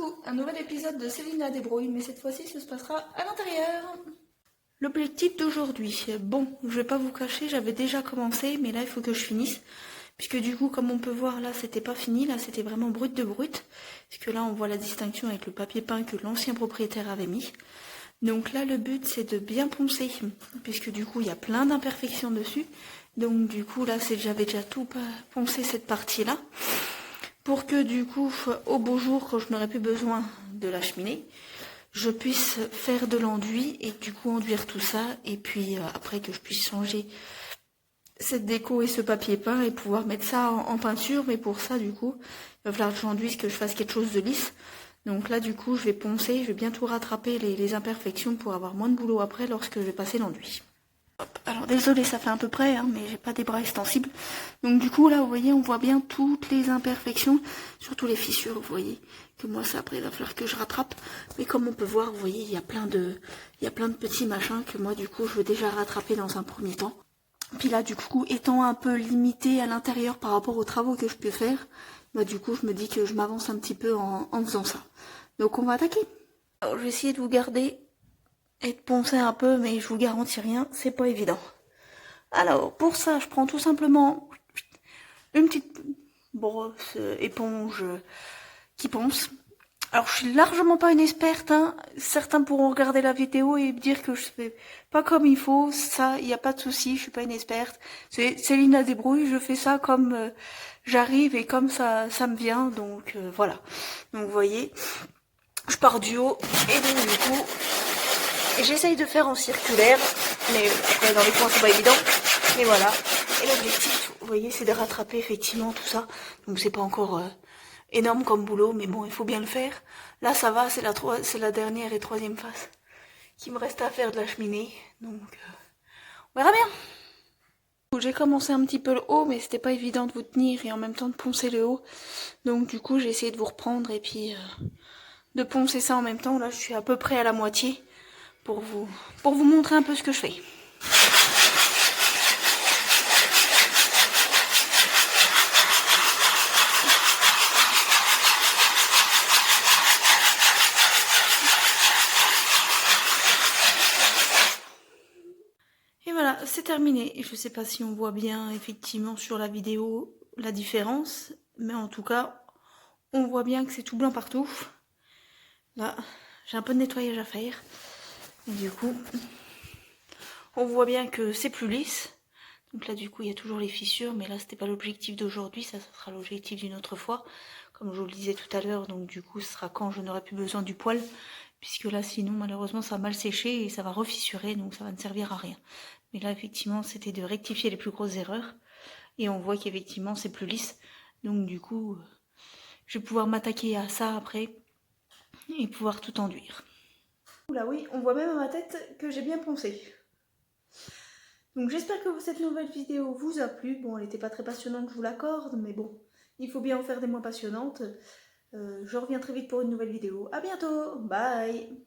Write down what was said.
Coucou, un nouvel épisode de Céline la débrouille, mais cette fois-ci ce se passera à l'intérieur. L'objectif d'aujourd'hui, bon, je vais pas vous cacher, j'avais déjà commencé, mais là il faut que je finisse. Puisque du coup, comme on peut voir, là c'était pas fini, là c'était vraiment brut de brut. Puisque là on voit la distinction avec le papier peint que l'ancien propriétaire avait mis. Donc là le but c'est de bien poncer, puisque du coup il y a plein d'imperfections dessus. Donc du coup là j'avais déjà tout poncé cette partie-là. Pour que du coup, au beau jour, quand je n'aurai plus besoin de la cheminée, je puisse faire de l'enduit et du coup enduire tout ça. Et puis après que je puisse changer cette déco et ce papier peint et pouvoir mettre ça en peinture. Mais pour ça, du coup, il va falloir que j'enduise, que je fasse quelque chose de lisse. Donc là, du coup, je vais poncer, je vais bientôt rattraper les imperfections pour avoir moins de boulot après lorsque je vais passer l'enduit. Alors désolé, ça fait à peu près, hein, mais j'ai pas des bras extensibles. Donc du coup là, vous voyez, on voit bien toutes les imperfections, surtout les fissures, vous voyez. Que moi ça après il va falloir que je rattrape. Mais comme on peut voir, vous voyez, il y a plein de petits machins que moi du coup je veux déjà rattraper dans un premier temps. Puis là du coup, étant un peu limité à l'intérieur par rapport aux travaux que je peux faire, bah du coup je me dis que je m'avance un petit peu en faisant ça. Donc on va attaquer. Alors je vais essayer de vous garder et de poncer un peu, mais je vous garantis rien, c'est pas évident. Alors, pour ça, je prends tout simplement une petite brosse éponge qui ponce. Alors, je suis largement pas une experte, hein. Certains pourront regarder la vidéo et me dire que je fais pas comme il faut. Ça, il n'y a pas de souci, je suis pas une experte. C'est Céline la débrouille, je fais ça comme j'arrive et comme ça me vient. Donc, voilà. Donc, vous voyez, je pars du haut et donc, du coup, j'essaye de faire en circulaire. Mais après, dans les coins, c'est pas évident. Mais voilà. Et l'objectif, vous voyez, c'est de rattraper effectivement tout ça. Donc c'est pas encore énorme comme boulot, mais bon, il faut bien le faire. Là, ça va, c'est la dernière et troisième phase qui me reste à faire de la cheminée. Donc, on verra bien. J'ai commencé un petit peu le haut, mais c'était pas évident de vous tenir et en même temps de poncer le haut. Donc du coup, j'ai essayé de vous reprendre et puis de poncer ça en même temps. Là, je suis à peu près à la moitié pour vous montrer un peu ce que je fais. Et voilà, c'est terminé. Je sais pas si on voit bien effectivement sur la vidéo la différence, mais en tout cas, on voit bien que c'est tout blanc partout. Là, j'ai un peu de nettoyage à faire. Et du coup, on voit bien que c'est plus lisse. Donc là, du coup, il y a toujours les fissures, mais là, c'était pas l'objectif d'aujourd'hui, ça sera l'objectif d'une autre fois. Comme je vous le disais tout à l'heure, donc du coup, ce sera quand je n'aurai plus besoin du poêle, puisque là, sinon, malheureusement, ça va mal sécher et ça va refissurer, donc ça va ne servir à rien. Mais là, effectivement, c'était de rectifier les plus grosses erreurs. Et on voit qu'effectivement, c'est plus lisse. Donc du coup, je vais pouvoir m'attaquer à ça après et pouvoir tout enduire. Oula oui, on voit même à ma tête que j'ai bien poncé. Donc j'espère que cette nouvelle vidéo vous a plu. Bon, elle n'était pas très passionnante, je vous l'accorde, mais bon, il faut bien en faire des moins passionnantes. Je reviens très vite pour une nouvelle vidéo. À bientôt, bye!